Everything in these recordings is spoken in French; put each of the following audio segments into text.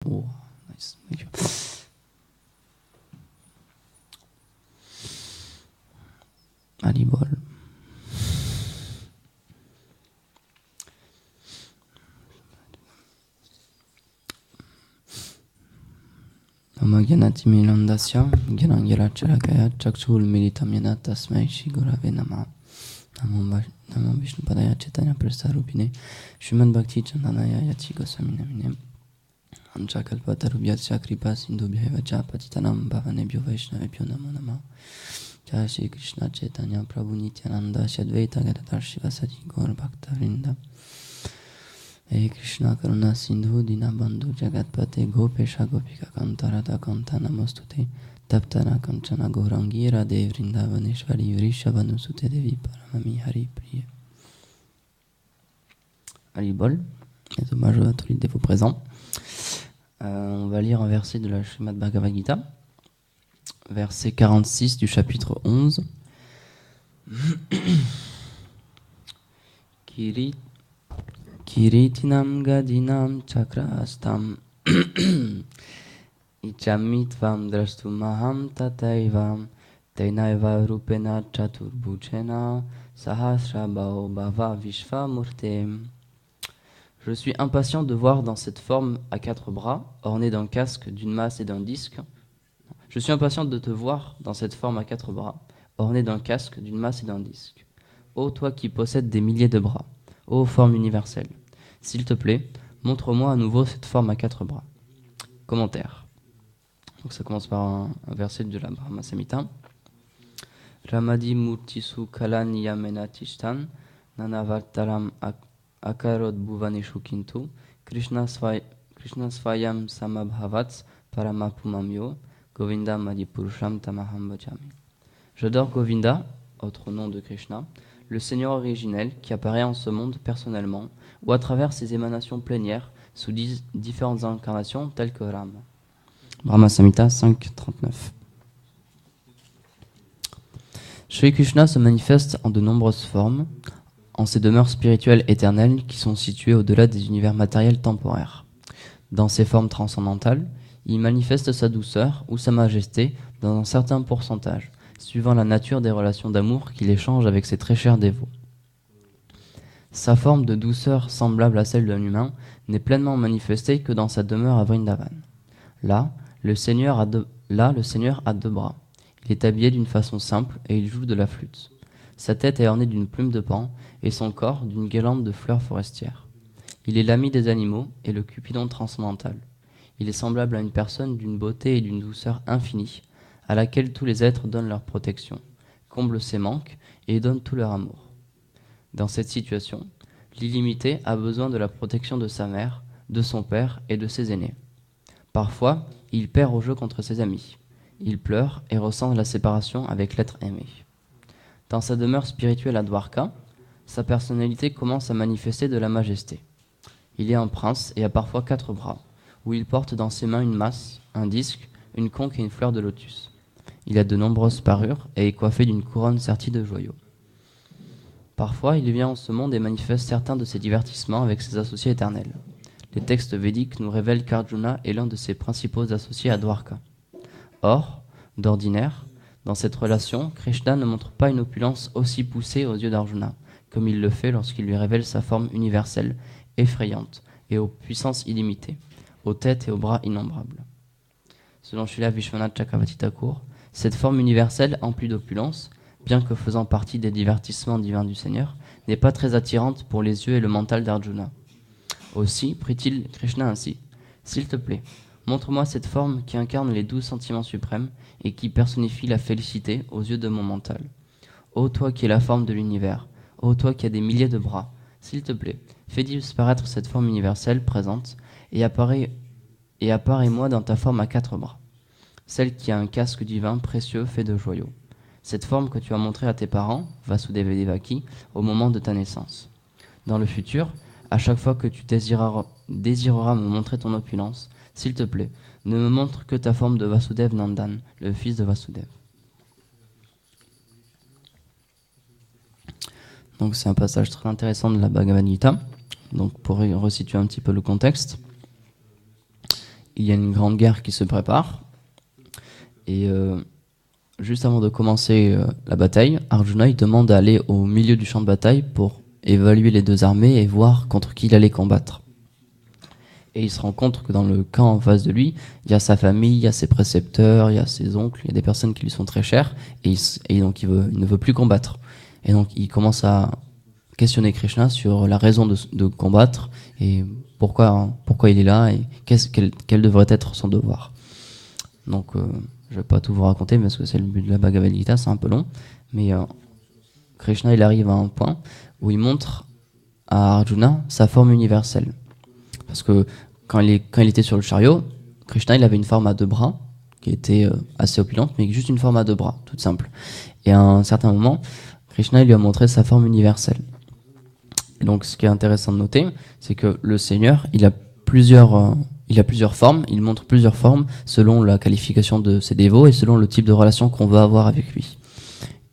Oh, nice. Thank you. Haribol. Nama Gyanati Milandasya, Gyanangela Charakaya, Chakshul Militam Yana Tasmai Shigurave Nama. Namo Vishnu Padaya Chaitanya Prasarupine, Shuman Bhakti Chandanaya Yachi Goswami Namine. Anchakalpatarubhyatcha Kripa Sindhubhya Vacha Patitanam Bhavanebhyo Vaishnavebhyo Namo Namah. Jai Shri Krishna Chaitanya Prabhu Nityananda Shadvaita Gadadhar Shivasati Gaur Bhakta Vrinda. Hey Krishna Karuna Sindhu Dinabandhu Jagatpate Gopesha Gopika Kanta Radha Kanta Namostute Taptana Kanchana Gaurangi Radhe Vrindavaneshwari Vrishabhanusute Devi Paramami Hari Priya. Haribol, les hommages à tous les dévots présents. On va lire un verset de la Srimad Bhagavad Gita, verset 46 du chapitre 11. Kiritinam gadinam chakrastam ichamitvam drastumaham tataivam tainaiva rupena chaturbhuchena sahasrabhao bhava vishvamurte. Je suis impatient de voir dans cette forme à 4 bras, ornée d'un casque, d'une masse et d'un disque. Je suis impatient de te voir dans cette forme à 4 bras, ornée d'un casque, d'une masse et d'un disque. Ô toi qui possèdes des milliers de bras, ô forme universelle, s'il te plaît, montre-moi à nouveau cette forme à 4 bras. Commentaire. Donc ça commence par un verset de la Brahma Samhita. Ramadi Murtisu Kalaniyamenatishtan Nanavartaram Akarod Bhuvaneshu Kintu Krishna Svayam Samabhavat Paramapumamyo Govinda Madipurusham Tamaham Bhajami. J'adore Govinda, autre nom de Krishna, le Seigneur originel qui apparaît en ce monde personnellement ou à travers ses émanations plénières sous différentes incarnations telles que Ram. Brahma Samhita 5.39. Shri Krishna se manifeste en de nombreuses formes, en ces demeures spirituelles éternelles qui sont situées au-delà des univers matériels temporaires. Dans ces formes transcendantales, il manifeste sa douceur ou sa majesté dans un certain pourcentage, suivant la nature des relations d'amour qu'il échange avec ses très chers dévots. Sa forme de douceur semblable à celle d'un humain n'est pleinement manifestée que dans sa demeure à Vrindavan. Là, le Seigneur a deux bras. Il est habillé d'une façon simple et il joue de la flûte. Sa tête est ornée d'une plume de paon et son corps d'une guirlande de fleurs forestières. Il est l'ami des animaux et le Cupidon transcendantal. Il est semblable à une personne d'une beauté et d'une douceur infinie, à laquelle tous les êtres donnent leur protection, comblent ses manques et donnent tout leur amour. Dans cette situation, l'illimité a besoin de la protection de sa mère, de son père et de ses aînés. Parfois, il perd au jeu contre ses amis. Il pleure et ressent la séparation avec l'être aimé. Dans sa demeure spirituelle à Dwarka, sa personnalité commence à manifester de la majesté. Il est un prince et a parfois 4 bras, où il porte dans ses mains une masse, un disque, une conque et une fleur de lotus. Il a de nombreuses parures et est coiffé d'une couronne sertie de joyaux. Parfois, il vient en ce monde et manifeste certains de ses divertissements avec ses associés éternels. Les textes védiques nous révèlent qu'Arjuna est l'un de ses principaux associés à Dwarka. Or, d'ordinaire, dans cette relation, Krishna ne montre pas une opulence aussi poussée aux yeux d'Arjuna, comme il le fait lorsqu'il lui révèle sa forme universelle, effrayante et aux puissances illimitées, aux têtes et aux bras innombrables. Selon Srila Vishwanath Chakravarti Thakur, cette forme universelle emplie d'opulence, bien que faisant partie des divertissements divins du Seigneur, n'est pas très attirante pour les yeux et le mental d'Arjuna. Aussi prie-t-il Krishna ainsi : « S'il te plaît, montre-moi cette forme qui incarne les 12 sentiments suprêmes et qui personnifie la félicité aux yeux de mon mental. Ô toi qui es la forme de l'univers, ô toi qui as des milliers de bras, s'il te plaît, fais disparaître cette forme universelle présente et apparais-moi dans ta forme à 4 bras, celle qui a un casque divin précieux fait de joyaux. Cette forme que tu as montrée à tes parents, Vasudeva et Devaki, au moment de ta naissance. Dans le futur, à chaque fois que tu désireras me montrer ton opulence, s'il te plaît, ne me montre que ta forme de Vasudev Nandan, le fils de Vasudev. » Donc c'est un passage très intéressant de la Bhagavad Gita. Donc pour resituer un petit peu le contexte, il y a une grande guerre qui se prépare. Et juste avant de commencer la bataille, Arjuna il demande d'aller au milieu du champ de bataille pour évaluer les deux armées et voir contre qui il allait combattre. Et il se rend compte que dans le camp en face de lui, il y a sa famille, il y a ses précepteurs, il y a ses oncles, il y a des personnes qui lui sont très chères, et donc il ne veut plus combattre. Et donc il commence à questionner Krishna sur la raison de combattre et pourquoi il est là et quel devrait être son devoir. Donc je vais pas tout vous raconter parce que c'est le but de la Bhagavad Gita, c'est un peu long, mais Krishna il arrive à un point où il montre à Arjuna sa forme universelle. Parce que quand il était sur le chariot, Krishna il avait une forme à 2 bras qui était assez opulente, mais juste une forme à 2 bras, toute simple. Et à un certain moment, Krishna il lui a montré sa forme universelle. Et donc ce qui est intéressant de noter, c'est que le Seigneur il a plusieurs formes, il montre plusieurs formes selon la qualification de ses dévots et selon le type de relation qu'on veut avoir avec lui.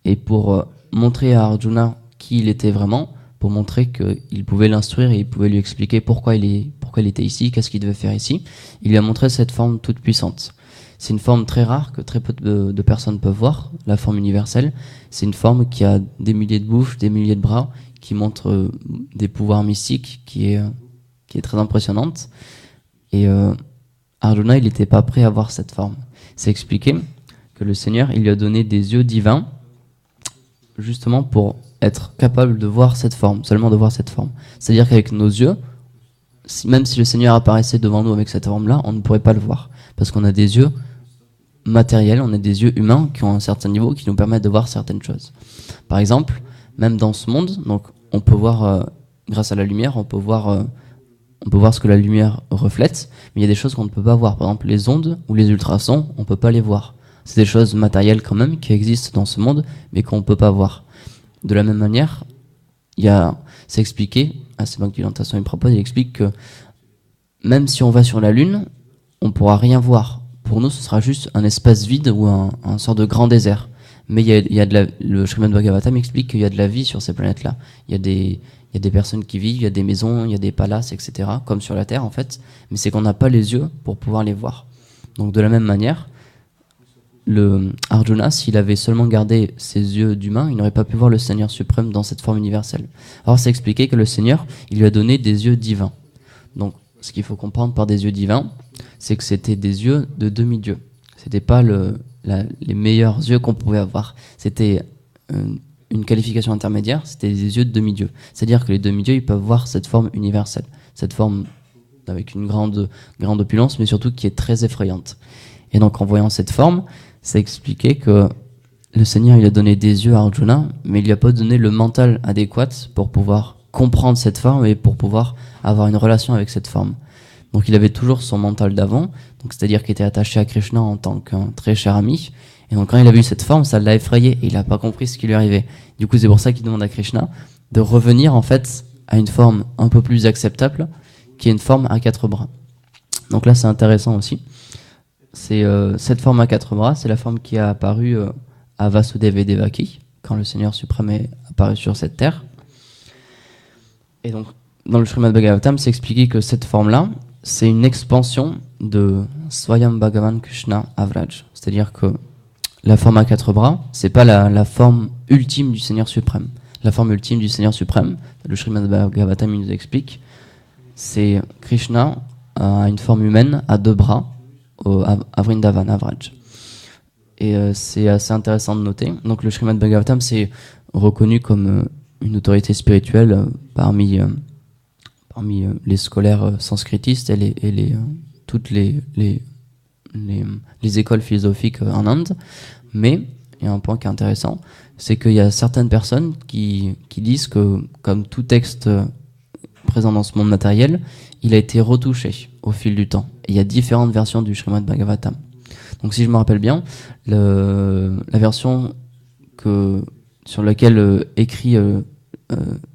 Et pour montrer à Arjuna qui il était vraiment, pour montrer qu'il pouvait l'instruire et il pouvait lui expliquer pourquoi il était ici, qu'est-ce qu'il devait faire ici, il lui a montré cette forme toute puissante. C'est une forme très rare que très peu de personnes peuvent voir, la forme universelle. C'est une forme qui a des milliers de bouches, des milliers de bras, qui montre des pouvoirs mystiques, qui est très impressionnante. Et Arjuna, il n'était pas prêt à voir cette forme. C'est expliqué que le Seigneur, il lui a donné des yeux divins, justement pour être capable de voir cette forme, seulement de voir cette forme. C'est-à-dire qu'avec nos yeux, même si le Seigneur apparaissait devant nous avec cette forme-là, on ne pourrait pas le voir. Parce qu'on a des yeux matériels, on a des yeux humains qui ont un certain niveau, qui nous permettent de voir certaines choses. Par exemple, même dans ce monde, donc, on peut voir, grâce à la lumière, on peut voir ce que la lumière reflète, mais il y a des choses qu'on ne peut pas voir. Par exemple, les ondes ou les ultrasons, on ne peut pas les voir. C'est des choses matérielles quand même qui existent dans ce monde, mais qu'on ne peut pas voir. De la même manière, c'est expliqué, c'est Bhaktivedanta Swami Prabhupada, il explique que même si on va sur la Lune, on ne pourra rien voir. Pour nous, ce sera juste un espace vide ou un sort de grand désert. Mais le Srimad Bhagavatam explique qu'il y a de la vie sur ces planètes-là. Il y a des personnes qui vivent, il y a des maisons, il y a des palaces, etc. Comme sur la Terre, en fait. Mais c'est qu'on n'a pas les yeux pour pouvoir les voir. Donc de la même manière, le Arjuna, s'il avait seulement gardé ses yeux d'humain, il n'aurait pas pu voir le Seigneur suprême dans cette forme universelle. Alors c'est expliqué que le Seigneur, il lui a donné des yeux divins. Donc ce qu'il faut comprendre par des yeux divins, c'est que c'était des yeux de demi-dieu. C'était pas les meilleurs yeux qu'on pouvait avoir. C'était une qualification intermédiaire, c'était des yeux de demi-dieu. C'est-à-dire que les demi-dieux, ils peuvent voir cette forme universelle, cette forme avec une grande opulence, mais surtout qui est très effrayante. Et donc en voyant cette forme, c'est expliqué que le Seigneur il a donné des yeux à Arjuna, mais il lui a pas donné le mental adéquat pour pouvoir comprendre cette forme et pour pouvoir avoir une relation avec cette forme. Donc il avait toujours son mental d'avant, donc c'est-à-dire qu'il était attaché à Krishna en tant qu'un très cher ami. Et donc quand il a vu cette forme, ça l'a effrayé et il n'a pas compris ce qui lui arrivait. Du coup c'est pour ça qu'il demande à Krishna de revenir en fait à une forme un peu plus acceptable, qui est une forme à 4 bras. Donc là c'est intéressant aussi. C'est cette forme à 4 bras, c'est la forme qui a apparu à Vasudeva et Devaki, quand le Seigneur suprême est apparu sur cette terre. Et donc dans le Srimad Bhagavatam, c'est expliqué que cette forme-là, c'est une expansion de Swayam Bhagavan Krishna Avraj. C'est-à-dire que la forme à 4 bras, c'est pas la forme ultime du Seigneur suprême. La forme ultime du Seigneur suprême, le Srimad Bhagavatam il nous explique, c'est Krishna a une forme humaine à 2 bras, à Vrindavan, Avraj. Et c'est assez intéressant de noter. Donc le Srimad Bhagavatam, c'est reconnu comme une autorité spirituelle parmi les scolaires sanskritistes et toutes les écoles philosophiques en Inde. Mais il y a un point qui est intéressant, c'est qu'il y a certaines personnes qui disent que, comme tout texte présent dans ce monde matériel, il a été retouché au fil du temps. Et il y a différentes versions du Srimad Bhagavatam. Donc si je me rappelle bien, la version sur laquelle écrit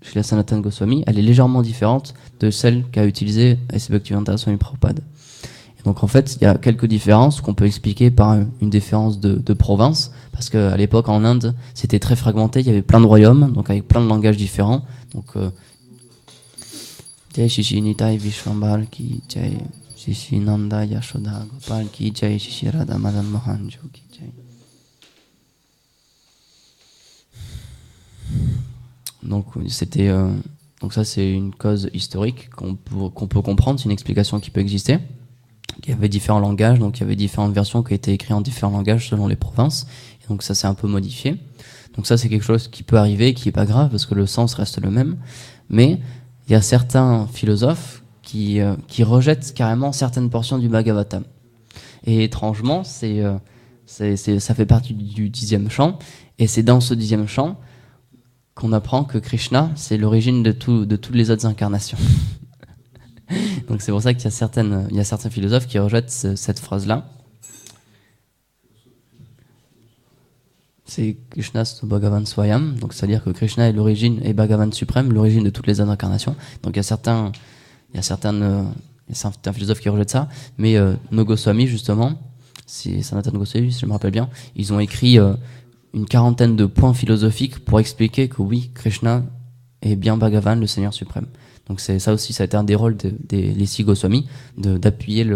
Srila Sanatana Goswami, elle est légèrement différente de celle qu'a utilisée A.C. Bhaktivedanta Swami Prabhupada. Et donc en fait, il y a quelques différences qu'on peut expliquer par une différence de province, parce qu'à l'époque en Inde, c'était très fragmenté, il y avait plein de royaumes, donc avec plein de langages différents. Donc Jai Shishi Nitai Vishwambal qui Jai Shishi Nanda Yashoda Gopal ki jai, Shishi Radha Madan Mohan Jo ki jai. Donc donc ça c'est une cause historique qu'on peut comprendre, c'est une explication qui peut exister. Il y avait différents langages, donc il y avait différentes versions qui étaient écrites en différents langages selon les provinces, et donc ça s'est un peu modifié. Donc ça c'est quelque chose qui peut arriver, qui est pas grave parce que le sens reste le même, mais il y a certains philosophes qui rejettent carrément certaines portions du Bhagavatam. Et étrangement, ça fait partie du 10e chant, et c'est dans ce 10e chant qu'on apprend que Krishna, c'est l'origine de toutes les autres incarnations. Donc c'est pour ça qu'il y a certains philosophes qui rejettent cette phrase-là. C'est Krishna Bhagavan Swayam, donc c'est-à-dire que Krishna est l'origine, et Bhagavan suprême, l'origine de toutes les autres incarnations. Donc il y a certains philosophes qui rejettent ça, mais nos Goswami justement, c'est Sanatana Goswami si je me rappelle bien, ils ont écrit une quarantaine de points philosophiques pour expliquer que oui, Krishna est bien Bhagavan, le Seigneur suprême. Donc ça aussi, ça a été un des rôles des 6 Goswami, d'appuyer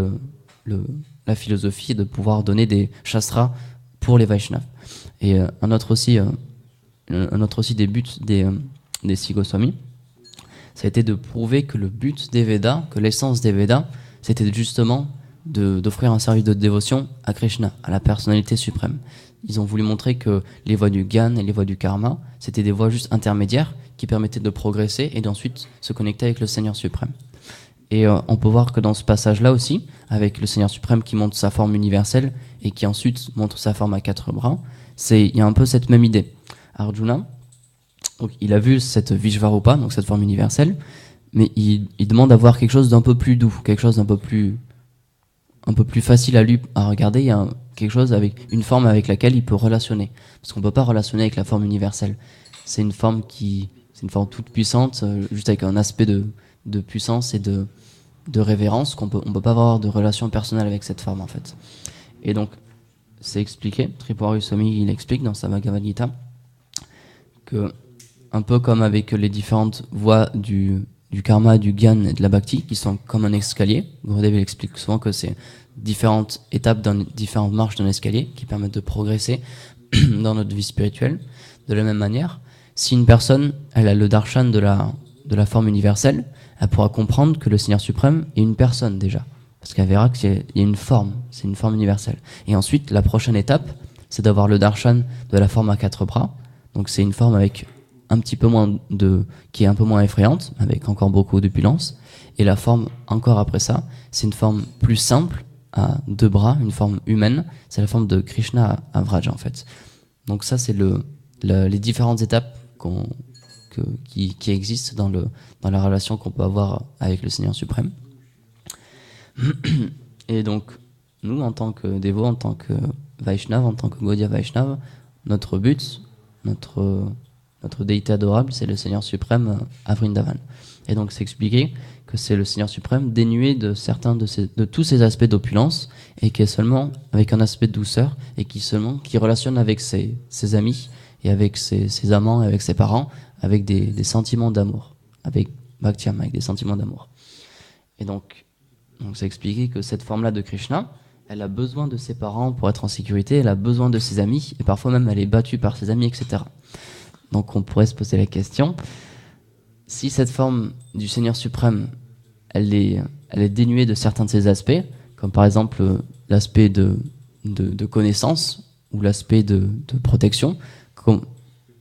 la philosophie et de pouvoir donner des shastras pour les Vaishnavas. Et un autre aussi des buts des 6 Goswami, ça a été de prouver que le but des Védas, que l'essence des Védas, c'était justement d'offrir un service de dévotion à Krishna, à la personnalité suprême. Ils ont voulu montrer que les voies du Gyan et les voies du Karma, c'était des voies juste intermédiaires qui permettaient de progresser et d'ensuite se connecter avec le Seigneur suprême. Et on peut voir que dans ce passage-là aussi, avec le Seigneur suprême qui montre sa forme universelle et qui ensuite montre sa forme à 4 bras, il y a un peu cette même idée. Arjuna, donc, il a vu cette Vishvarupa, donc cette forme universelle, mais il demande à voir quelque chose d'un peu plus doux, quelque chose d'un peu plus facile à regarder. Il y a quelque chose avec une forme avec laquelle il peut relationner, parce qu'on peut pas relationner avec la forme universelle. C'est une forme toute puissante, juste avec un aspect de puissance et de révérence on peut pas avoir de relation personnelle avec cette forme en fait. Et donc c'est expliqué, Tripurari Swami il explique dans sa Bhagavad Gita que un peu comme avec les différentes voies du karma, du gyan et de la bhakti qui sont comme un escalier, Gurudev il explique souvent que c'est différentes étapes, différentes marches d'un escalier qui permettent de progresser dans notre vie spirituelle. De la même manière, si une personne elle a le darshan de la forme universelle, elle pourra comprendre que le Seigneur suprême est une personne déjà, parce qu'elle verra qu'il y a une forme, c'est une forme universelle. Et ensuite, la prochaine étape, c'est d'avoir le darshan de la forme à 4 bras. Donc c'est une forme avec un petit peu moins qui est un peu moins effrayante, avec encore beaucoup d'opulence. Et la forme encore après ça, c'est une forme plus simple à 2 bras, une forme humaine. C'est la forme de Krishna à Vraja en fait. Donc ça c'est les différentes étapes qui existent dans la relation qu'on peut avoir avec le Seigneur suprême. Et donc nous en tant que dévots, en tant que Vaishnava, en tant que Gaudiya Vaishnava, notre but, notre déité adorable, c'est le Seigneur suprême à Vrindavan. Et donc c'est expliqué que c'est le Seigneur suprême dénué de tous ces aspects d'opulence et qui est seulement avec un aspect de douceur et qui relationne avec ses amis et avec ses amants et avec ses parents avec des sentiments d'amour, avec Bhaktiam, avec des sentiments d'amour. Et donc c'est expliqué que cette forme-là de Krishna, elle a besoin de ses parents pour être en sécurité, elle a besoin de ses amis et parfois même elle est battue par ses amis, etc. Donc on pourrait se poser la question, si cette forme du Seigneur suprême, elle est dénuée de certains de ses aspects, comme par exemple l'aspect de connaissance ou l'aspect de protection,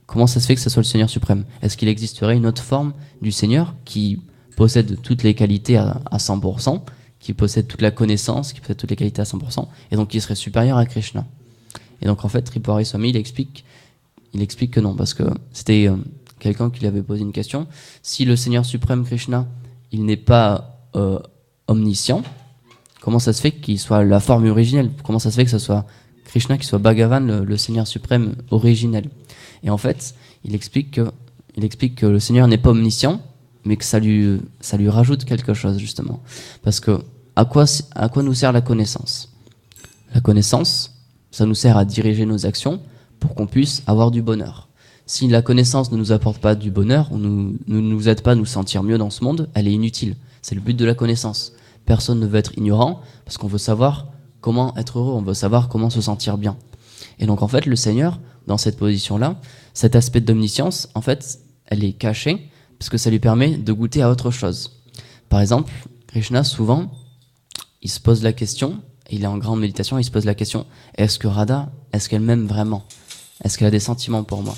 comment ça se fait que ce soit le Seigneur suprême? Est-ce qu'il existerait une autre forme du Seigneur qui possède toutes les qualités à 100%, qui possède toute la connaissance, qui possède toutes les qualités à 100%, et donc qui serait supérieur à Krishna? Et donc en fait, Tripurari Swami, il explique que non, parce que c'était quelqu'un qui lui avait posé une question. Si le Seigneur suprême Krishna, il n'est pas omniscient, comment ça se fait qu'il soit la forme originelle? Comment ça se fait que ce soit Krishna qui soit Bhagavan, le Seigneur suprême originel? Et en fait, il explique que le Seigneur n'est pas omniscient, mais que ça lui rajoute quelque chose justement. Parce que à quoi nous sert la connaissance? La connaissance, ça nous sert à diriger nos actions pour qu'on puisse avoir du bonheur. Si la connaissance ne nous apporte pas du bonheur ou ne nous aide pas à nous sentir mieux dans ce monde, elle est inutile. C'est le but de la connaissance. personne ne veut être ignorant, parce qu'on veut savoir comment être heureux, on veut savoir comment se sentir bien. Et donc en fait, le Seigneur, dans cette position-là, cet aspect d'omniscience, en fait, elle est cachée, parce que ça lui permet de goûter à autre chose. Par exemple, Krishna, souvent, il se pose la question, il est en grande méditation, il se pose la question, est-ce que Radha, est-ce qu'elle m'aime vraiment? Est-ce qu'elle a des sentiments pour moi?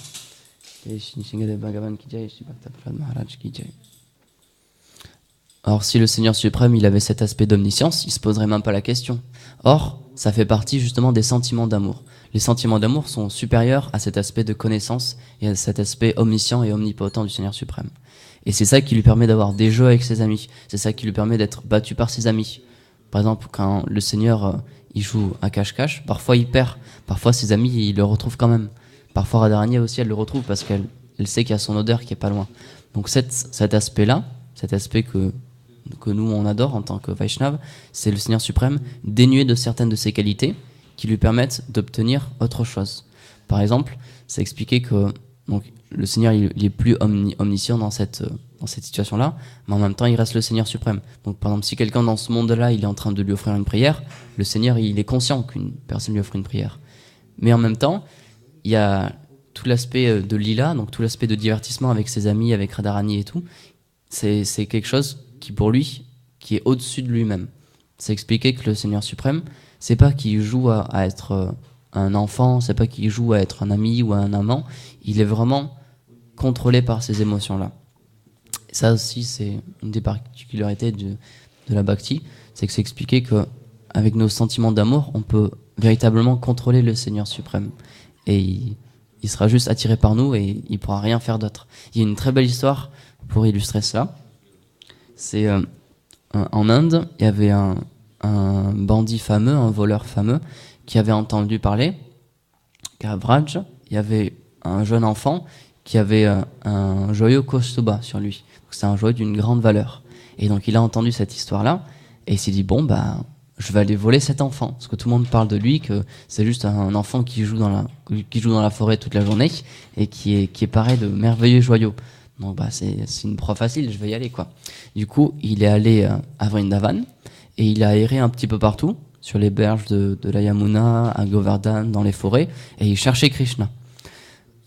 Or, si le Seigneur suprême, il avait cet aspect d'omniscience, il se poserait même pas la question. Or, ça fait partie justement des sentiments d'amour. Les sentiments d'amour sont supérieurs à cet aspect de connaissance et à cet aspect omniscient et omnipotent du Seigneur suprême. Et c'est ça qui lui permet d'avoir des jeux avec ses amis. C'est ça qui lui permet d'être battu par ses amis. Par exemple, quand le Seigneur il joue à cache-cache, parfois il perd, parfois ses amis ils le retrouvent quand même. Parfois Radharani aussi elle le retrouve parce qu'elle sait qu'il y a son odeur qui est pas loin. Donc cet aspect-là, cet aspect que nous on adore en tant que Vaishnav, c'est le Seigneur suprême dénué de certaines de ses qualités qui lui permettent d'obtenir autre chose. Par exemple, c'est expliqué que donc, le Seigneur il est plus omniscient dans cette situation-là, mais en même temps il reste le Seigneur suprême. Donc par exemple, si quelqu'un dans ce monde-là il est en train de lui offrir une prière, le Seigneur il est conscient qu'une personne lui offre une prière. Mais en même temps, il y a tout l'aspect de lila, donc tout l'aspect de divertissement avec ses amis, avec Radharani et tout, c'est quelque chose qui pour lui, qui est au-dessus de lui-même. C'est expliqué que le Seigneur suprême, c'est pas qu'il joue à être un enfant, c'est pas qu'il joue à être un ami ou un amant, il est vraiment contrôlé par ces émotions-là. Et ça aussi, c'est une des particularités de la bhakti, c'est que c'est expliqué qu'avec nos sentiments d'amour, on peut véritablement contrôler le Seigneur suprême. Et il sera juste attiré par nous et il pourra rien faire d'autre. Il y a une très belle histoire pour illustrer cela. C'est en Inde, il y avait un bandit fameux, un voleur fameux, qui avait entendu parler qu'à Vraj, il y avait un jeune enfant qui avait un joyau Kaustuba sur lui. C'est un joyau d'une grande valeur. Et donc il a entendu cette histoire-là et il s'est dit bon bah je vais aller voler cet enfant parce que tout le monde parle de lui que c'est juste un enfant qui joue dans la forêt toute la journée et qui est paré de merveilleux joyaux. Donc bah c'est une proie facile, je vais y aller quoi. Du coup, il est allé à Vrindavan et il a erré un petit peu partout sur les berges de la Yamuna, à Govardhan, dans les forêts et il cherchait Krishna.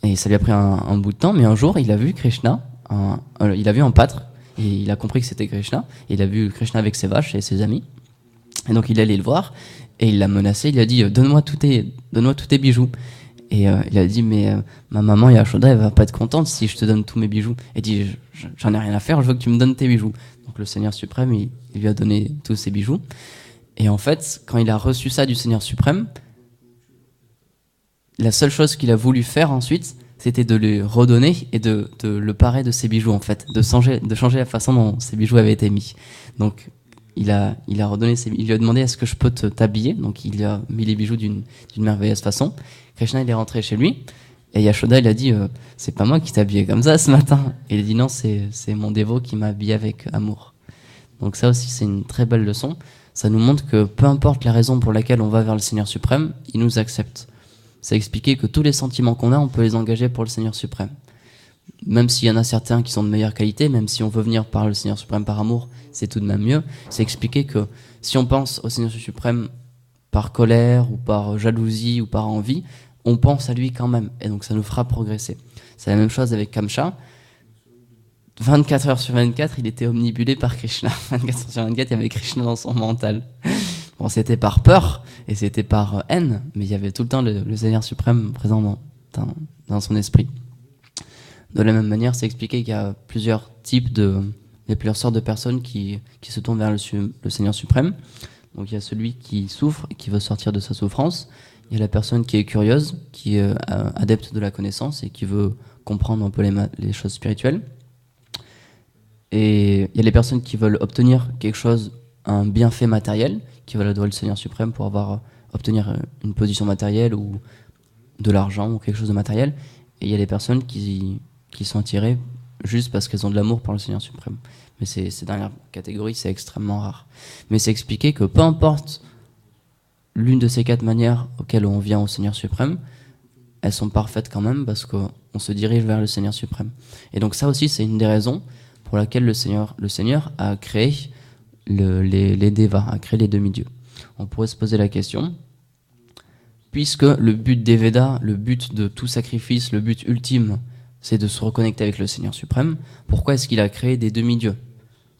Et ça lui a pris un bout de temps, mais un jour, il a vu Krishna, il a vu un pâtre et il a compris que c'était Krishna. Et il a vu Krishna avec ses vaches et ses amis. Et donc il est allé le voir et il l'a menacé, il lui a dit donne-moi tous tes bijoux. Et il a dit mais ma maman Yashoda elle va pas être contente si je te donne tous mes bijoux. Et il dit j'en ai rien à faire, je veux que tu me donnes tes bijoux. Donc le Seigneur suprême il lui a donné tous ses bijoux. Et en fait quand il a reçu ça du Seigneur suprême, la seule chose qu'il a voulu faire ensuite c'était de lui redonner et de le parer de ses bijoux en fait, de changer la façon dont ses bijoux avaient été mis. Donc il a redonné il lui a demandé est-ce que je peux t'habiller, donc il lui a mis les bijoux d'une merveilleuse façon. Krishna il est rentré chez lui et Yashoda il a dit c'est pas moi qui t'ai habillé comme ça ce matin. Et il a dit non c'est mon dévot qui m'a habillé avec amour. Donc ça aussi c'est une très belle leçon. Ça nous montre que peu importe la raison pour laquelle on va vers le Seigneur suprême, il nous accepte. Ça expliqué que tous les sentiments qu'on a, on peut les engager pour le Seigneur suprême. Même s'il y en a certains qui sont de meilleure qualité, même si on veut venir par le Seigneur suprême par amour, c'est tout de même mieux. C'est expliqué que si on pense au Seigneur suprême par colère ou par jalousie ou par envie, on pense à lui quand même. Et donc ça nous fera progresser. C'est la même chose avec Kamcha. 24 heures sur 24, il était omnibulé par Krishna. 24 heures sur 24, il y avait Krishna dans son mental. Bon, c'était par peur et c'était par haine, mais il y avait tout le temps le Seigneur suprême présent dans son esprit. De la même manière, c'est expliqué qu'il y a plusieurs sortes de personnes qui se tournent vers le Seigneur suprême. Donc il y a celui qui souffre et qui veut sortir de sa souffrance. Il y a la personne qui est curieuse, qui est adepte de la connaissance et qui veut comprendre un peu les choses spirituelles. Et il y a les personnes qui veulent obtenir quelque chose, un bienfait matériel, qui veulent adorer le Seigneur suprême pour obtenir une position matérielle ou de l'argent ou quelque chose de matériel. Et il y a les personnes qui sont attirées juste parce qu'elles ont de l'amour pour le Seigneur suprême. Mais ces dernières catégories, c'est extrêmement rare. Mais c'est expliqué que peu importe l'une de ces 4 manières auxquelles on vient au Seigneur suprême, elles sont parfaites quand même parce qu'on se dirige vers le Seigneur suprême. Et donc ça aussi, c'est une des raisons pour laquelle le Seigneur a créé les devas, à créer les demi-dieux. On pourrait se poser la question, puisque le but des Védas, le but de tout sacrifice, le but ultime, c'est de se reconnecter avec le Seigneur suprême, pourquoi est-ce qu'il a créé des demi-dieux?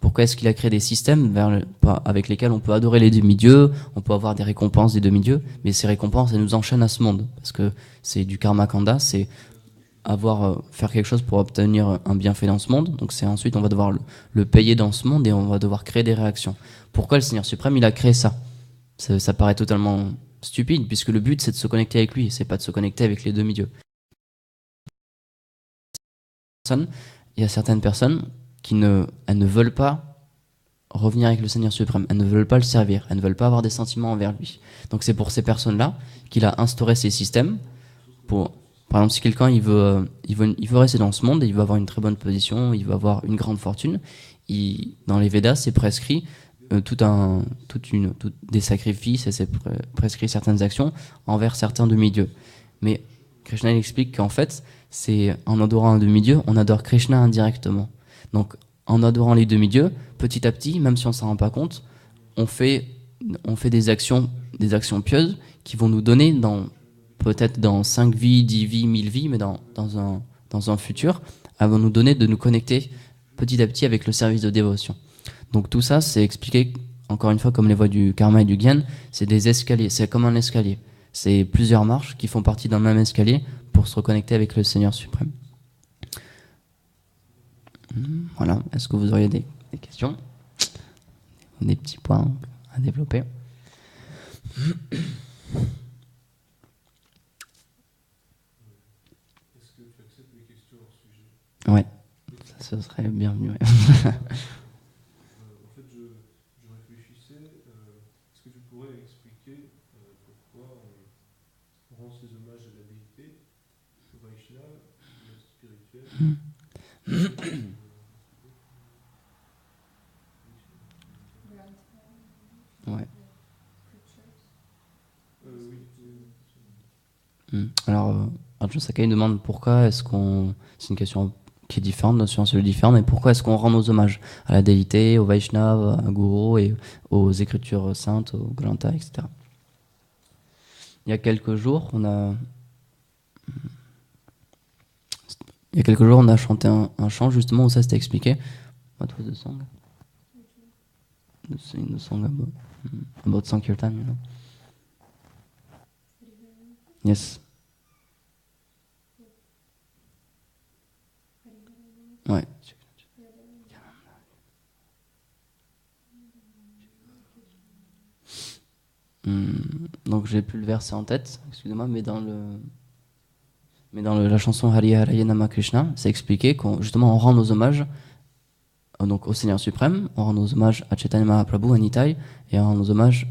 Pourquoi est-ce qu'il a créé des systèmes avec lesquels on peut adorer les demi-dieux, on peut avoir des récompenses des demi-dieux, mais ces récompenses, elles nous enchaînent à ce monde, parce que c'est du karma kanda, c'est faire quelque chose pour obtenir un bienfait dans ce monde, donc c'est ensuite on va devoir le payer dans ce monde et on va devoir créer des réactions. Pourquoi le Seigneur suprême, il a créé ça? Ça paraît totalement stupide, puisque le but c'est de se connecter avec lui, c'est pas de se connecter avec les demi-dieux. Il y a certaines personnes elles ne veulent pas revenir avec le Seigneur suprême, elles ne veulent pas le servir, elles ne veulent pas avoir des sentiments envers lui. Donc c'est pour ces personnes-là qu'il a instauré ces systèmes. Par exemple, si quelqu'un il veut rester dans ce monde, et il veut avoir une très bonne position, il veut avoir une grande fortune, dans les Védas c'est prescrit des sacrifices et c'est prescrit certaines actions envers certains demi-dieux. Mais Krishna il explique qu'en fait, c'est en adorant un demi-dieu, on adore Krishna indirectement. Donc, en adorant les demi-dieux, petit à petit, même si on s'en rend pas compte, on fait des actions pieuses qui vont nous donner peut-être dans 5 vies, 10 vies, 1000 vies, mais dans un futur, elles vont nous donner de nous connecter petit à petit avec le service de dévotion. Donc tout ça, c'est expliqué, encore une fois, comme les voies du karma et du gyan, c'est des escaliers, c'est comme un escalier. C'est plusieurs marches qui font partie d'un même escalier pour se reconnecter avec le Seigneur suprême. Voilà, est-ce que vous auriez des questions? Des petits points à développer? Est-ce que tu acceptes les questions hors sujet? Ouais, ça ce serait bienvenu. Ouais. En fait, je réfléchissais, est-ce que tu pourrais expliquer pourquoi on rend ces hommages à la déité, au Vaishnava, le spirituel Ouais. Oui. Alors, Arjun Sakai demande pourquoi est-ce qu'on... C'est une question qui est différente, notre science est différente, mais pourquoi est-ce qu'on rend nos hommages à la déité, au Vaishnava, à Guru et aux écritures saintes, au Grantha, etc. Il y a quelques jours, on a chanté un chant justement où ça s'était expliqué. What was the song? The song about Sankirtan, you know? Yes. Ouais. Donc j'ai plus le verset en tête, excusez-moi, mais dans la chanson Hari Haraye Nama Krishna, c'est expliqué qu'on justement on rend nos hommages donc au Seigneur suprême, on rend nos hommages à Chaitanya Mahaprabhu, à Nitai, et on rend nos hommages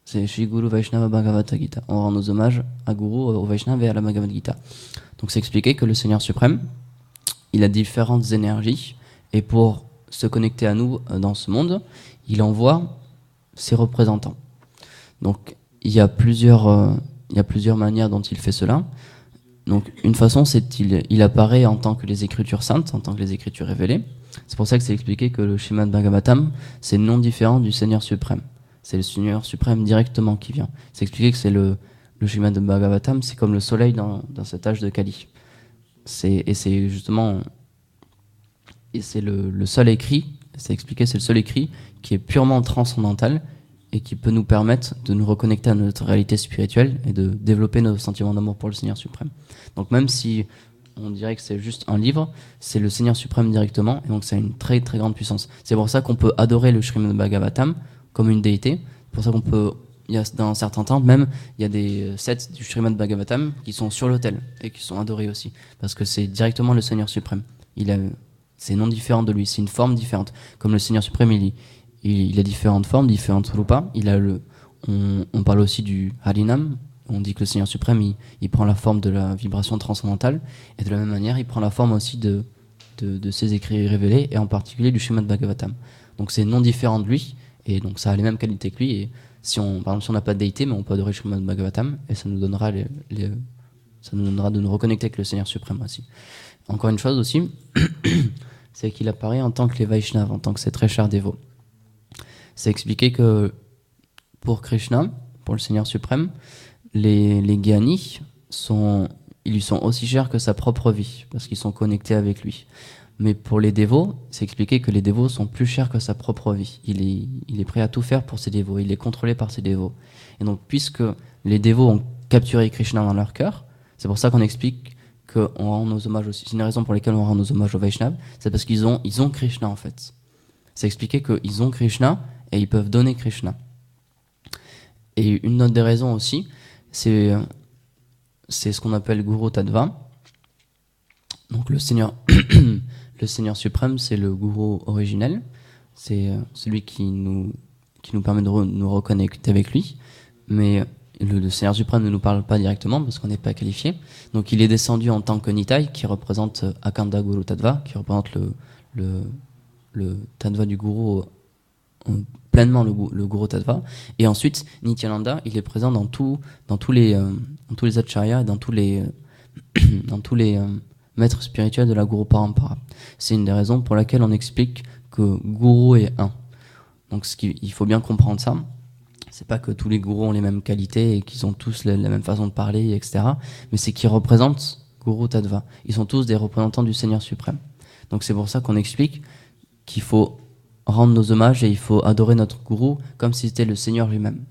c'est Shri Guru Vaishnava Bhagavata Gita. On rend nos hommages à Guru, au Vaishnava et à la Bhagavad Gita. Donc c'est expliqué que le Seigneur suprême, il a différentes énergies, et pour se connecter à nous dans ce monde, il envoie ses représentants. Donc il y a plusieurs manières dont il fait cela. Donc une façon, c'est qu'il apparaît en tant que les écritures saintes, en tant que les écritures révélées. C'est pour ça que c'est expliqué que le Srimad Bhagavatam, c'est non différent du Seigneur suprême. C'est le Seigneur suprême directement qui vient. C'est expliqué que c'est le Srimad Bhagavatam, c'est comme le soleil dans cet âge de Kali. C'est le seul écrit, c'est expliqué, c'est le seul écrit qui est purement transcendantal et qui peut nous permettre de nous reconnecter à notre réalité spirituelle et de développer nos sentiments d'amour pour le Seigneur suprême. Donc même si on dirait que c'est juste un livre, c'est le Seigneur suprême directement, et donc ça a une très très grande puissance. C'est pour ça qu'on peut adorer le Srimad Bhagavatam comme une déité. C'est pour ça qu'on peut, dans certains temples même, il y a des sets du Srimad Bhagavatam qui sont sur l'autel et qui sont adorés aussi, parce que c'est directement le Seigneur suprême. C'est non différent de lui, c'est une forme différente. Comme le Seigneur suprême, il a différentes formes, différentes rupas. On parle aussi du Harinam. On dit que le Seigneur suprême, il prend la forme de la vibration transcendantale, et de la même manière, il prend la forme aussi de ses écrits révélés, et en particulier du Srimad Bhagavatam. Donc c'est non différent de lui, et donc ça a les mêmes qualités que lui. Et par exemple, si on n'a pas de déité, mais on peut adorer le Srimad Bhagavatam, et ça nous donnera ça nous donnera de nous reconnecter avec le Seigneur suprême aussi. Encore une chose aussi, c'est qu'il apparaît en tant que les Vaishnavas, en tant que ces très chers dévots. C'est expliqué que pour Krishna, pour le Seigneur suprême, les Gyanis ils lui sont aussi chers que sa propre vie, parce qu'ils sont connectés avec lui. Mais pour les dévots, c'est expliqué que les dévots sont plus chers que sa propre vie. Il est prêt à tout faire pour ses dévots, il est contrôlé par ses dévots. Et donc, puisque les dévots ont capturé Krishna dans leur cœur, c'est pour ça qu'on explique qu'on rend nos hommages aussi. C'est une raison pour laquelle on rend nos hommages aux Vaishnavas, c'est parce qu'ils ont Krishna en fait. C'est expliqué qu'ils ont Krishna et ils peuvent donner Krishna. Et une autre des raisons aussi, c'est ce qu'on appelle Guru Tattva. Donc le Seigneur suprême, c'est le Guru originel. C'est celui qui nous permet de nous reconnecter avec lui. Mais le Seigneur suprême ne nous parle pas directement parce qu'on n'est pas qualifié. Donc il est descendu en tant que Nitai, qui représente Akanda Guru Tattva, qui représente le Tattva du Guru, pleinement le Guru Tattva. Et ensuite, Nityananda, il est présent dans tous les acharyas et dans tous les maîtres spirituels de la Guru Parampara. C'est une des raisons pour laquelle on explique que Guru est un. Donc il faut bien comprendre ça. C'est pas que tous les gourous ont les mêmes qualités et qu'ils ont tous la même façon de parler, etc. Mais c'est qu'ils représentent Guru Tattva. Ils sont tous des représentants du Seigneur suprême. Donc c'est pour ça qu'on explique qu'il faut rendre nos hommages et il faut adorer notre gourou comme si c'était le Seigneur lui-même.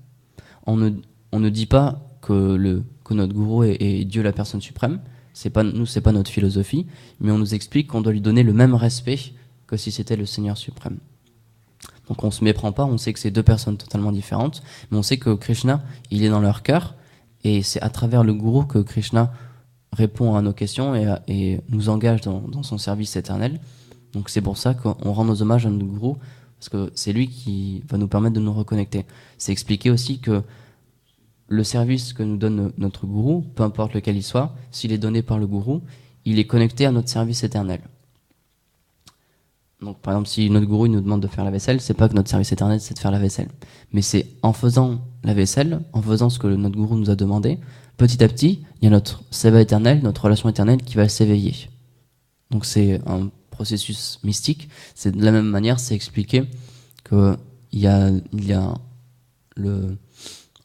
On ne dit pas que notre gourou est Dieu, la personne suprême. C'est pas notre philosophie, mais on nous explique qu'on doit lui donner le même respect que si c'était le Seigneur suprême. Donc on se méprend pas, on sait que c'est deux personnes totalement différentes, mais on sait que Krishna, il est dans leur cœur, et c'est à travers le gourou que Krishna répond à nos questions et nous engage dans son service éternel. Donc c'est pour ça qu'on rend nos hommages à notre gourou, parce que c'est lui qui va nous permettre de nous reconnecter. C'est expliqué aussi que le service que nous donne notre gourou, peu importe lequel il soit, s'il est donné par le gourou, il est connecté à notre service éternel. Donc, par exemple, si notre gourou nous demande de faire la vaisselle, c'est pas que notre service éternel c'est de faire la vaisselle, mais c'est en faisant la vaisselle, en faisant ce que notre gourou nous a demandé, petit à petit, il y a notre seva éternel, notre relation éternelle qui va s'éveiller. Donc c'est un processus mystique. C'est de la même manière, c'est expliqué que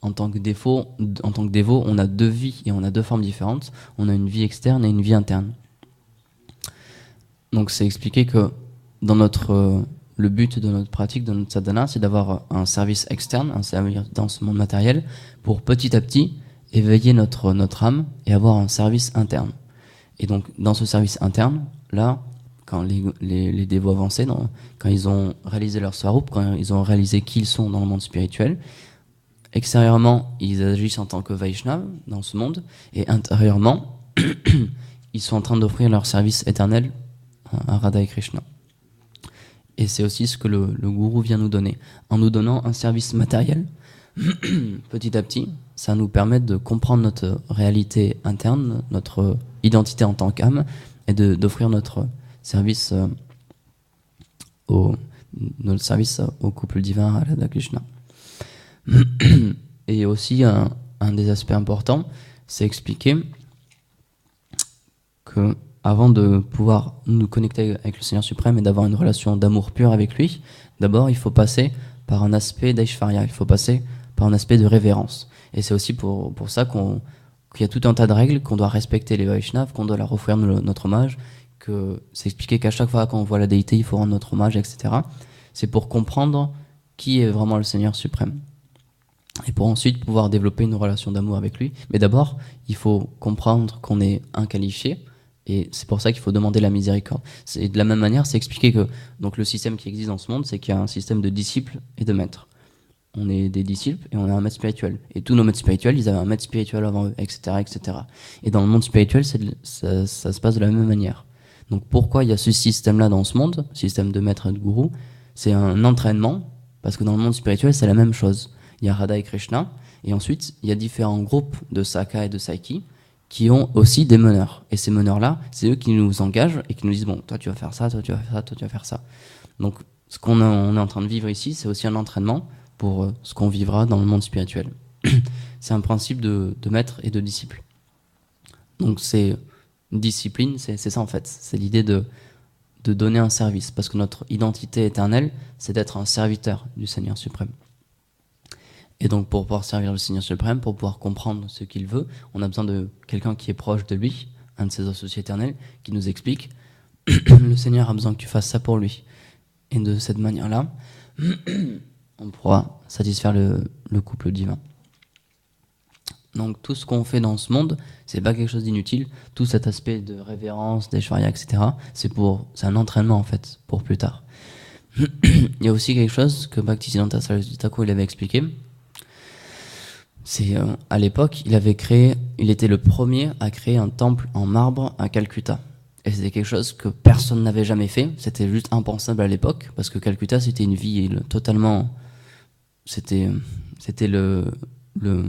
en tant que dévot, on a deux vies et on a deux formes différentes. On a une vie externe et une vie interne. Donc c'est expliqué que le but de notre pratique, de notre sadhana, c'est d'avoir un service externe, un service dans ce monde matériel, pour petit à petit éveiller notre âme et avoir un service interne. Et donc, dans ce service interne, là, quand les dévots avancés, quand ils ont réalisé leur swarup, quand ils ont réalisé qui ils sont dans le monde spirituel, extérieurement, ils agissent en tant que Vaishnava dans ce monde, et intérieurement, ils sont en train d'offrir leur service éternel à Radha et Krishna. Et c'est aussi ce que le gourou vient nous donner. En nous donnant un service matériel, petit à petit, ça nous permet de comprendre notre réalité interne, notre identité en tant qu'âme, et d'offrir notre service au couple divin, à Radha Krishna. Et aussi, un des aspects importants, c'est expliquer que avant de pouvoir nous connecter avec le Seigneur suprême et d'avoir une relation d'amour pur avec lui, d'abord il faut passer par un aspect d'Aishvarya, il faut passer par un aspect de révérence. Et c'est aussi pour ça qu'il y a tout un tas de règles, qu'on doit respecter les Vaishnavas, qu'on doit leur offrir notre hommage, que c'est expliqué qu'à chaque fois qu'on voit la déité, il faut rendre notre hommage, etc. C'est pour comprendre qui est vraiment le Seigneur suprême. Et pour ensuite pouvoir développer une relation d'amour avec lui. Mais d'abord, il faut comprendre qu'on est inqualifié, et c'est pour ça qu'il faut demander la miséricorde. C'est de la même manière, c'est expliqué que donc le système qui existe dans ce monde, c'est qu'il y a un système de disciples et de maîtres. On est des disciples et on a un maître spirituel. Et tous nos maîtres spirituels, ils avaient un maître spirituel avant eux, etc., etc. Et dans le monde spirituel, ça se passe de la même manière. Donc pourquoi il y a ce système-là dans ce monde, système de maître et de gourou? C'est un entraînement, parce que dans le monde spirituel, c'est la même chose. Il y a Radha et Krishna, et ensuite, il y a différents groupes de Saka et de Saiki, qui ont aussi des meneurs. Et ces meneurs-là, c'est eux qui nous engagent et qui nous disent, bon, toi tu vas faire ça, toi tu vas faire ça, toi tu vas faire ça. Donc ce qu'on est en train de vivre ici, c'est aussi un entraînement pour ce qu'on vivra dans le monde spirituel. C'est un principe de maître et de disciple. Donc c'est une discipline, c'est ça en fait. C'est l'idée de donner un service, parce que notre identité éternelle, c'est d'être un serviteur du Seigneur suprême. Et donc pour pouvoir servir le Seigneur suprême, pour pouvoir comprendre ce qu'il veut, on a besoin de quelqu'un qui est proche de lui, un de ses associés éternels, qui nous explique le Seigneur a besoin que tu fasses ça pour lui. Et de cette manière-là, on pourra satisfaire le couple divin. Donc tout ce qu'on fait dans ce monde, c'est pas quelque chose d'inutile. Tout cet aspect de révérence, d'Aishwarya, etc., c'est un entraînement en fait, pour plus tard. Il y a aussi quelque chose que Bhaktisiddhanta Saraswati Thakur il avait expliqué. C'est à l'époque, il était le premier à créer un temple en marbre à Calcutta. Et c'était quelque chose que personne n'avait jamais fait. C'était juste impensable à l'époque, parce que Calcutta, c'était une ville totalement... C'était comment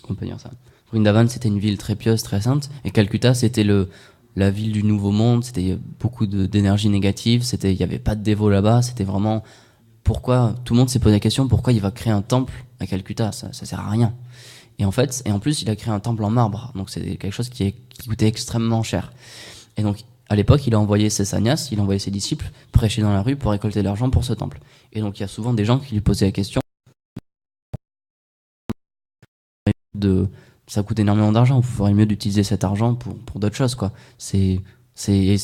on peut dire ça ? Vrindavan, c'était une ville très pieuse, très sainte. Et Calcutta, c'était la ville du Nouveau Monde. C'était beaucoup d'énergie négative. Il n'y avait pas de dévots là-bas. C'était vraiment... Pourquoi tout le monde s'est posé la question, pourquoi il va créer un temple à Calcutta, ça sert à rien. Et en plus, il a créé un temple en marbre, donc c'est quelque chose qui coûtait extrêmement cher. Et donc, à l'époque, il a envoyé ses sannyas, il a envoyé ses disciples prêcher dans la rue pour récolter de l'argent pour ce temple. Et donc, il y a souvent des gens qui lui posaient la question ça coûte énormément d'argent, vous ferait mieux d'utiliser cet argent pour d'autres choses, quoi. C'est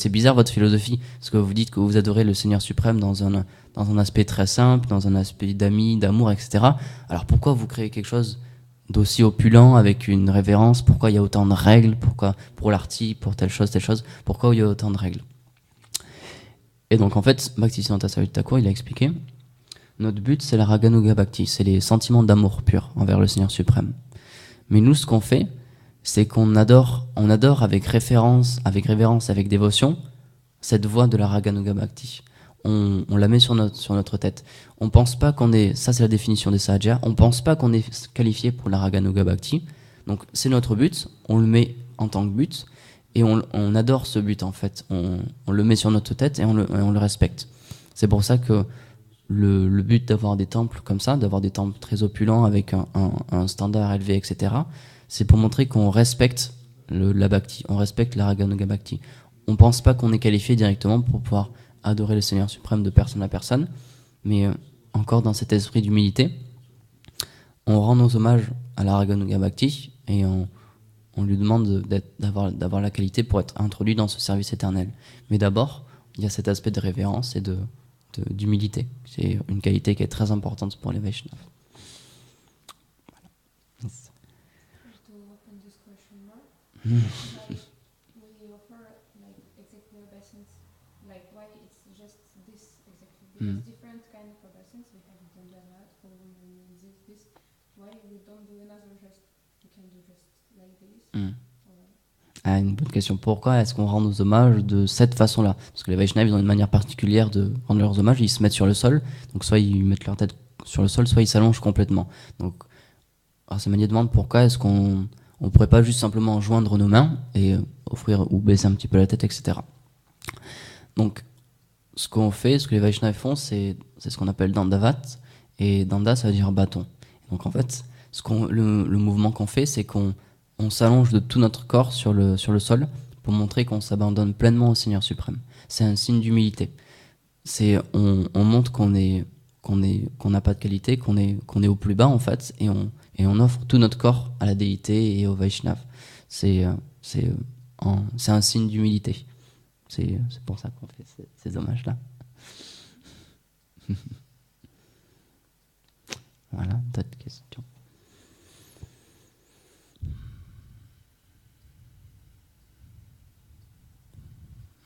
bizarre votre philosophie, parce que vous dites que vous adorez le Seigneur suprême dans un aspect très simple, dans un aspect d'amis, d'amour, etc. Alors pourquoi vous créez quelque chose d'aussi opulent, avec une révérence? Pourquoi il y a autant de règles? Pourquoi pour l'arti, pour telle chose, pourquoi il y a autant de règles? Et donc en fait, Bhaktisiddhanta Saraswati Thakur, il a expliqué, notre but c'est la Raganuga Bhakti, c'est les sentiments d'amour pur envers le Seigneur suprême. Mais nous, ce qu'on fait, c'est qu'on adore avec révérence, avec dévotion, cette voie de la Raganuga Bhakti. On la met sur notre tête. On pense pas ça c'est la définition des Sahajas, on pense pas qu'on est qualifié pour la Raganuga Bhakti. Donc c'est notre but, on le met en tant que but, et on adore ce but en fait. On le met sur notre tête et on le respecte. C'est pour ça que le but d'avoir des temples comme ça, d'avoir des temples très opulents avec un standard élevé, etc., c'est pour montrer qu'on respecte la Bhakti, on respecte la Raganuga Bhakti. On pense pas qu'on est qualifié directement pour pouvoir adorer le Seigneur suprême de personne à personne, mais encore dans cet esprit d'humilité, on rend nos hommages à la Raganuga Bhakti et on lui demande d'avoir la qualité pour être introduit dans ce service éternel. Mais d'abord, il y a cet aspect de révérence et d'humilité. C'est une qualité qui est très importante pour les Vaishnavas. Voilà. To open this question more, we offer like exactly obeisance, like why it's just this exactly, because different kind of obeisance, we have Dandavat for women, this, why we don't do another gest, we can do just like this. Ah, une bonne question. Pourquoi est-ce qu'on rend nos hommages de cette façon-là? Parce que les Vaishnavas, ils ont une manière particulière de rendre leurs hommages. Ils se mettent sur le sol. Donc, soit ils mettent leur tête sur le sol, soit ils s'allongent complètement. Donc, Arsamani demande pourquoi est-ce qu'on ne pourrait pas juste simplement joindre nos mains et offrir ou baisser un petit peu la tête, etc. Donc, ce qu'on fait, ce que les Vaishnavas font, c'est ce qu'on appelle Dandavat. Et Danda, ça veut dire bâton. Donc, en fait, le mouvement qu'on fait, c'est qu'on s'allonge de tout notre corps sur le sol pour montrer qu'on s'abandonne pleinement au Seigneur suprême. C'est un signe d'humilité. On montre qu'on n'a pas de qualité, qu'on est au plus bas en fait, et on offre tout notre corps à la déité et au Vaishnav. C'est un signe d'humilité. C'est pour ça qu'on fait ces hommages-là. Voilà, d'autres questions?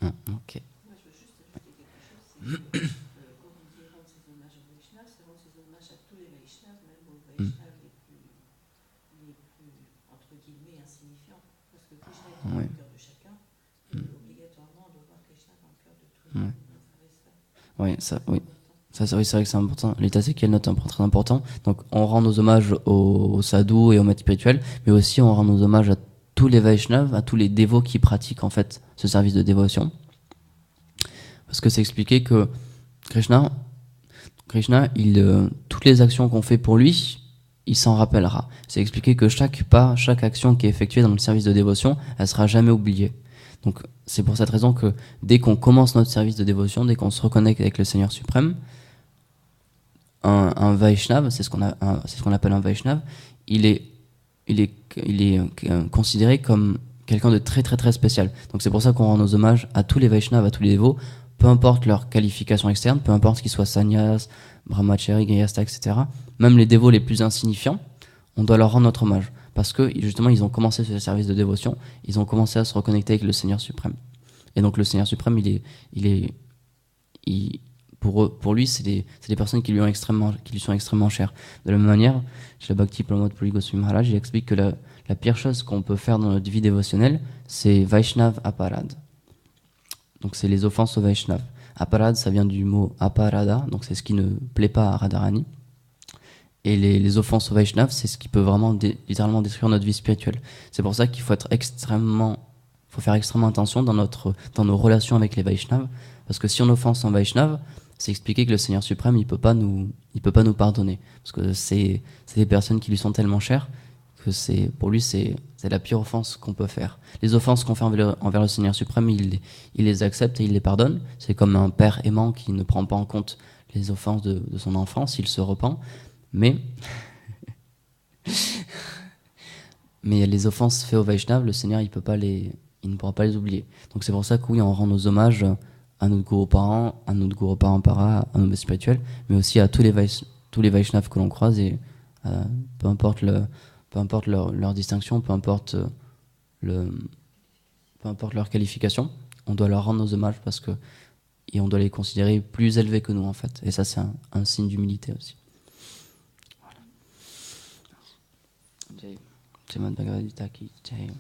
Ok. Moi, je veux juste ajouter quelque chose, c'est que quand on dit rendre ses hommages aux Vaishnavas, c'est rendre ses hommages à tous les Vaishnavas, même aux Vaishnavas les plus, entre guillemets, insignifiants. Parce que Krishna est dans le cœur de chacun, et obligatoirement, on doit voir Krishna dans le cœur de tout le monde. Oui, c'est vrai que c'est important. L'état c'est qu'il y a un point très important. Donc, on rend nos hommages aux sadhus et aux maîtres spirituels, mais aussi on rend nos hommages à tous les Vaishnavas, à tous les dévots qui pratiquent en fait ce service de dévotion. Parce que c'est expliqué que Krishna, toutes les actions qu'on fait pour lui, il s'en rappellera. C'est expliqué que chaque pas, chaque action qui est effectuée dans le service de dévotion, elle sera jamais oubliée. Donc c'est pour cette raison que dès qu'on commence notre service de dévotion, dès qu'on se reconnecte avec le Seigneur suprême, un Vaishnav, c'est ce qu'on appelle un Vaishnav, il est considéré comme quelqu'un de très très très spécial. Donc c'est pour ça qu'on rend nos hommages à tous les Vaishnavas, à tous les dévots, peu importe leur qualification externe, peu importe qu'ils soient sannyas, brahmachari, gayasta, etc. Même les dévots les plus insignifiants, on doit leur rendre notre hommage. Parce que justement, ils ont commencé ce service de dévotion, ils ont commencé à se reconnecter avec le Seigneur suprême. Et donc le Seigneur suprême, pour lui, c'est des personnes qui lui sont extrêmement chères. De la même manière, chez la Bhakti Pramod Puri Goswami Maharaj, il explique que la pire chose qu'on peut faire dans notre vie dévotionnelle, c'est Vaishnav Aparad. Donc c'est les offenses au Vaishnav. Aparad, ça vient du mot aparada, donc c'est ce qui ne plaît pas à Radharani. Et les offenses au Vaishnav, c'est ce qui peut vraiment littéralement détruire notre vie spirituelle. C'est pour ça qu'il faut faire extrêmement attention dans nos relations avec les Vaishnavas, parce que si on offense un Vaishnav, c'est expliqué que le Seigneur suprême, il peut pas nous pardonner, parce que c'est des personnes qui lui sont tellement chères que pour lui c'est la pire offense qu'on peut faire. Les offenses qu'on fait envers le Seigneur suprême, il les accepte et il les pardonne. C'est comme un père aimant qui ne prend pas en compte les offenses de son enfant s'il se repent. Mais les offenses faites au Vaishnav, le Seigneur il ne pourra pas les oublier. Donc c'est pour ça que oui, on rend nos hommages à notre Guru Parent, à notre Guru Parampara, à nos maîtres spirituels, mais aussi à tous les Vaishnavas que l'on croise, et peu importe leur distinction, peu importe leur qualification, on doit leur rendre nos hommages et on doit les considérer plus élevés que nous en fait. Et ça c'est un signe d'humilité aussi. Jai Srimad Bhagavad Gita ki Jai.